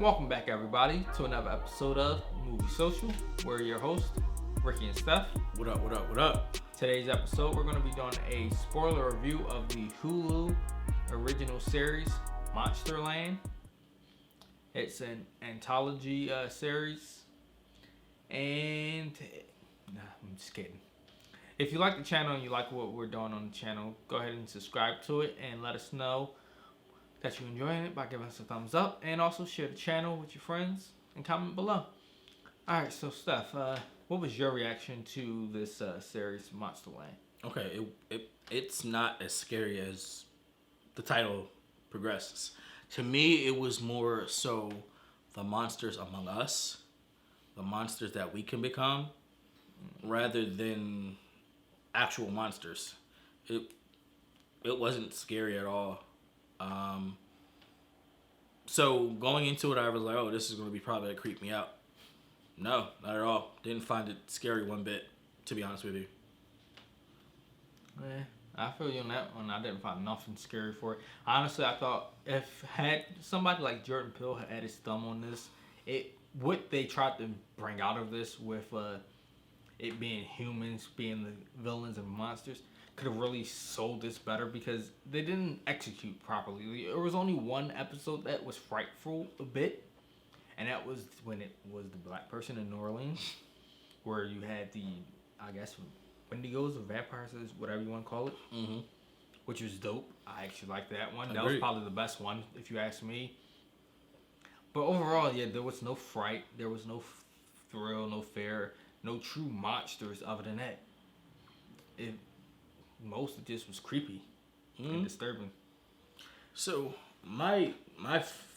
Welcome back, everybody, to another episode of Movie Social. We're your hosts, Ricky and Steph. What up, what up, what up? Today's episode, we're going to be doing a spoiler review of the Hulu original series, Monsterland. It's an anthology series. And, I'm just kidding. If you like the channel and you like what we're doing on the channel, go ahead and subscribe to it and let us know that you're enjoying it by giving us a thumbs up, and also share the channel with your friends and comment below. Alright, so Steph, what was your reaction to this series, Monsterland? Okay, it's not as scary as the title progresses. To me, it was more so the monsters among us, the monsters that we can become, rather than actual monsters. It wasn't scary at all. So going into it, I was like, oh, this is going to be probably going to creep me out. No, not at all. Didn't find it scary one bit, to be honest with you. I feel you on that one. I didn't find nothing scary for it. Honestly, I thought if had somebody like Jordan Peele had his thumb on this, what they tried to bring out of this with it being humans being the villains and monsters could have really sold this better, because they didn't execute properly. There was only one episode that was frightful a bit, and that was when it was the black person in New Orleans, where you had the, I guess, Wendigos or vampires, whatever you want to call it, which was dope. I actually liked that one. That was probably the best one, if you ask me. But overall, yeah, there was no fright, there was no thrill, no fear, no true monsters other than that. Most of this was creepy and disturbing. So my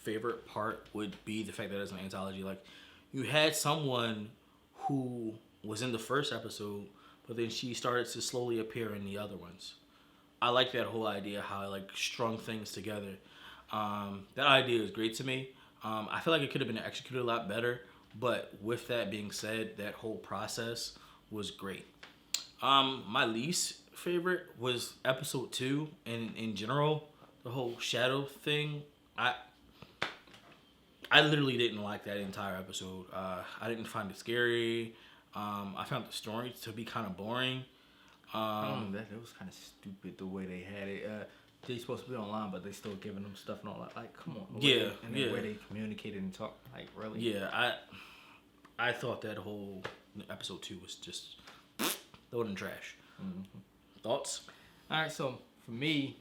favorite part would be the fact that it's an anthology. Like, you had someone who was in the first episode, but then she started to slowly appear in the other ones. I like that whole idea, how I like strung things together. That idea is great to me. I feel like it could have been executed a lot better, but with that being said, that whole process was great. My least favorite was episode 2, and in general, the whole shadow thing. I literally didn't like that entire episode. I didn't find it scary. I found the story to be kind of boring. That it was kind of stupid the way they had it. They're supposed to be online, but they still giving them stuff and all that. Like, come on. The way they communicated and talked, like, really? Yeah, I thought that whole episode 2 was just throwing in trash. Thoughts? All right, so for me,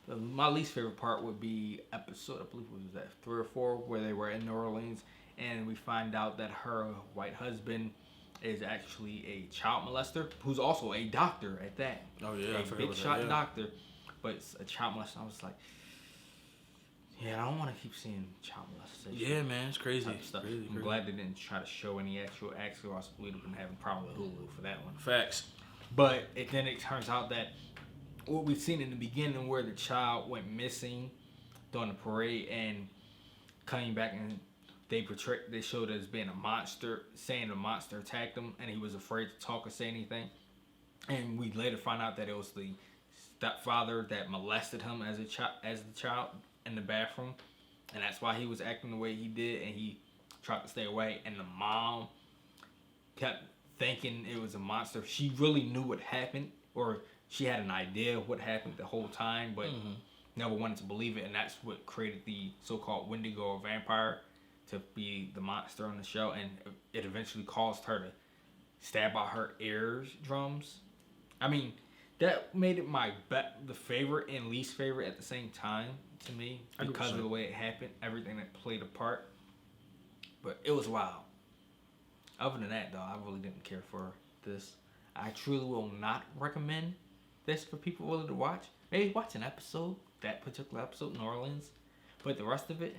my least favorite part would be episode, I believe it was that 3 or 4, where they were in New Orleans, and we find out that her white husband is actually a child molester, who's also a doctor at that. Oh yeah, a big shot doctor, but it's a child molester. I was like, yeah, I don't want to keep seeing child molestation. Yeah, man, it's crazy. Stuff. Crazy. I'm glad they didn't try to show any actual acts, or else we'd have been having a problem with Hulu for that one. Facts. But then it turns out that what we've seen in the beginning, where the child went missing during the parade and coming back, and they showed it as being a monster, saying the monster attacked him and he was afraid to talk or say anything. And we later find out that it was the stepfather that molested him as the child in the bathroom, and that's why he was acting the way he did, and he tried to stay away. And the mom kept thinking it was a monster. She really knew what happened, or she had an idea of what happened the whole time, but never wanted to believe it, and that's what created the so-called Wendigo or vampire to be the monster on the show, and it eventually caused her to stab out her eardrums. I mean, that made it the favorite and least favorite at the same time to me, because 100%. Of the way it happened, everything that played a part. But it was wild. Other than that, though, I really didn't care for this. I truly will not recommend this for people willing to watch. Maybe watch an episode, that particular episode, New Orleans. But the rest of it,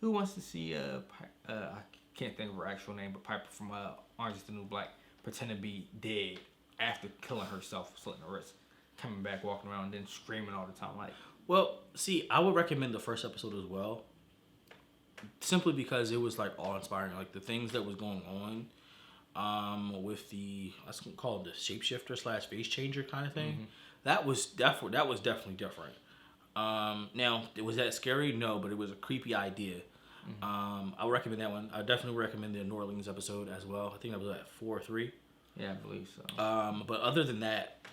who wants to see, I can't think of her actual name, but Piper from Orange is the New Black pretend to be dead after killing herself, slitting her wrist, coming back, walking around, and then screaming all the time. Like, well, see, I would recommend the first episode as well, simply because it was like awe-inspiring. Like, the things that was going on with the, let's call it the shapeshifter / face changer kind of thing. That was definitely different. Now, was that scary? No, but it was a creepy idea. I would recommend that one. I definitely recommend the New Orleans episode as well. I think that was at 4 or 3. Yeah, I believe so. But other than that,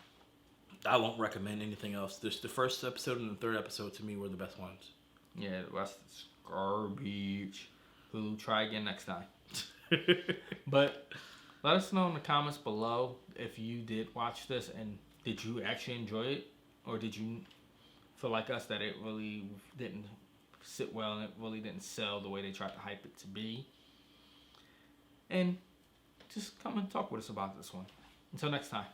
I won't recommend anything else. The first episode and the third episode to me were the best ones. Yeah, the rest is garbage. Hulu, try again next time. But let us know in the comments below if you did watch this and did you actually enjoy it, or did you feel like us that it really didn't sit well and it really didn't sell the way they tried to hype it to be. And just come and talk with us about this one. Until next time.